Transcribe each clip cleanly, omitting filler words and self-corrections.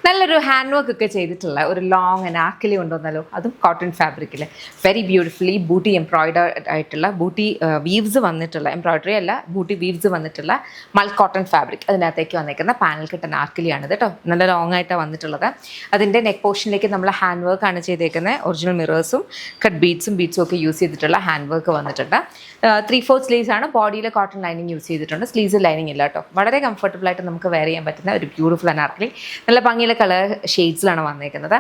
നല്ലൊരു hand work ഒക്കെ ചെയ്തിട്ടുള്ള ഒരു ലോങ് അനാർക്കലി കൊണ്ടുവന്നാലോ, അതും കോട്ടൺ ഫാബ്രിക്കിൽ വെരി ബ്യൂട്ടിഫുള്ളി ബൂട്ടി എംബ്രോയിഡേർഡ് ആയിട്ടുള്ള ബൂട്ടി വീവ്സ് വന്നിട്ടുള്ള, എംബ്രോയിഡറി അല്ല ബൂട്ടി വീവ്സ് വന്നിട്ടുള്ള മൾ കോട്ടൺ ഫാബ്രിക്. അതിനകത്തേക്ക് വന്നിരിക്കുന്ന പാനൽ കട്ട് അനാർക്കലിയാണിത് കേട്ടോ. നല്ല ലോങ് ആയിട്ടാണ് വന്നിട്ടുള്ളത്. അതിൻ്റെ നെക്ക് പോർഷനിലേക്ക് നമ്മൾ ഹാൻഡ് വർക്ക് ആണ് ചെയ്തേക്കുന്നത്. ഒറിജിനൽ മിറേഴ്സും കട്ട് ബീഡ്സും ഒക്കെ യൂസ് ചെയ്തിട്ടുള്ള ഹാൻഡ് വർക്ക് വന്നിട്ടുണ്ട്. 3/4 സ്ലീവ്സ് ആണ്. ബോഡിയിൽ കോട്ടൺ ലൈനിങ് യൂസ് ചെയ്തിട്ടുണ്ട്. സ്ലീവ്സ് ലൈനിങ് ഇല്ല കേട്ടോ. വളരെ കംഫർട്ടബിൾ ആയിട്ട് നമുക്ക് വെയർ ചെയ്യാൻ പറ്റുന്ന ഒരു ബ്യൂട്ടിഫുൾ അനാർക്കലി. നല്ല ഭംഗിയുള്ള കളർ ഷെയ്ഡ്സിലാണ് വന്നേക്കുന്നത്.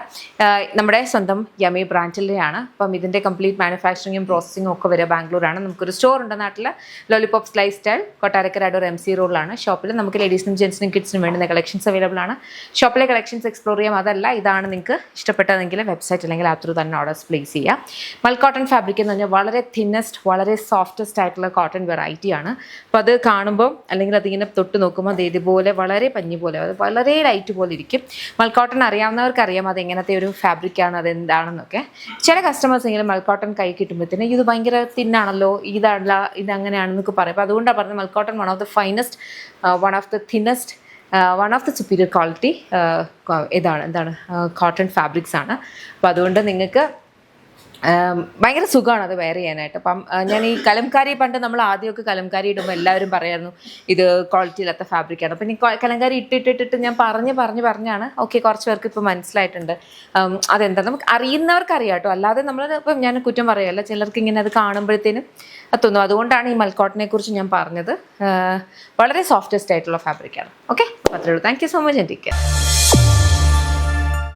നമ്മുടെ സ്വന്തം യമി ബ്രാൻഡിലെയാണ്. അപ്പം ഇതിൻ്റെ കംപ്ലീറ്റ് മാനുഫാക്ചറിങ്ങും പ്രോസസ്സിങ്ങും ഒക്കെ വരെ ബാംഗ്ലൂരാണ്. നമുക്കൊരു സ്റ്റോർ ഉണ്ട് നാട്ടിൽ, lollipop life style, Kottarakkara Adoor MC റോഡിലാണ്. ഷോപ്പിൽ നമുക്ക് ലേഡീസിനും ജെൻസിനും കിഡ്സിനും വേണ്ടുന്ന കളക്ഷൻസ് അവൈലബിൾ ആണ്. ഷോപ്പിലെ കളക്ഷൻസ് എക്സ്പ്ലോർ ചെയ്യാം. അതല്ല, ഇതാണ് നിങ്ങൾക്ക് ഇഷ്ടപ്പെട്ടതെങ്കിൽ വെബ്സൈറ്റ് അല്ലെങ്കിൽ ആപ്പ് ത്രൂ തന്നെ ഓർഡേഴ്സ് പ്ലേസ് ചെയ്യാം. മൾ കോട്ടൺ ഫാബ്രിക് എന്ന് പറഞ്ഞാൽ വളരെ തിന്നസ്റ്റ്, വളരെ സോഫ്റ്റസ്റ്റ് ആയിട്ടുള്ള കോട്ടൺ വെറൈറ്റിയാണ്. അപ്പോൾ അത് കാണുമ്പോൾ അല്ലെങ്കിൽ അതിങ്ങനെ തൊട്ട് നോക്കുമ്പോൾ അത് ഇതുപോലെ വളരെ പഞ്ഞി പോലെ, അത് വളരെ ലൈറ്റ് പോലെ ഇരിക്കും. മൾ കോട്ടൺ അറിയാവുന്നവർക്കറിയാം അത് എങ്ങനത്തെ ഒരു ഫാബ്രിക്കാണ്, അത് എന്താണെന്നൊക്കെ. ചില കസ്റ്റമേഴ്സ് എങ്കിലും മൾ കോട്ടൺ കൈ കിട്ടുമ്പോഴത്തേന് ഇത് ഭയങ്കര തിന്നാണല്ലോ, ഇതല്ല ഇതങ്ങനെയാണെന്നൊക്കെ പറയും. അപ്പോൾ അതുകൊണ്ടാണ് പറഞ്ഞത് mull cotton one of the finest, one of the thinnest, one of the superior quality എന്താണ് കോട്ടൺ ഫാബ്രിക്സ് ആണ്. അപ്പോൾ അതുകൊണ്ട് നിങ്ങൾക്ക് ഭയങ്കര സുഖമാണ് അത് വെയർ ചെയ്യാനായിട്ട്. അപ്പം ഞാൻ ഈ കലംകാരി, പണ്ട് നമ്മൾ ആദ്യമൊക്കെ കലംകാരി ഇടുമ്പോൾ എല്ലാവരും പറയായിരുന്നു ഇത് ക്വാളിറ്റി ഇല്ലാത്ത ഫാബ്രിക്കാണ്. അപ്പം ഈ കലംകാരി ഇട്ടിട്ട് ഞാൻ പറഞ്ഞാണ് ഓക്കെ, കുറച്ച് പേർക്ക് ഇപ്പോൾ മനസ്സിലായിട്ടുണ്ട് അതെന്താ. നമുക്ക് അറിയുന്നവർക്ക് അറിയാം കേട്ടോ, അല്ലാതെ നമ്മൾ ഇപ്പം ഞാൻ കുറ്റം പറയുകയല്ല, ചിലർക്ക് ഇങ്ങനെ അത് കാണുമ്പോഴത്തേനും അത് തോന്നും. അതുകൊണ്ടാണ് ഈ മൽക്കോട്ടനെ കുറിച്ച് ഞാൻ പറഞ്ഞത്. വളരെ സോഫ്റ്റസ്റ്റ് ആയിട്ടുള്ള ഫാബ്രിക്കാണ്. ഓക്കെ, അത്രേ ഉള്ളൂ. Thank you so much.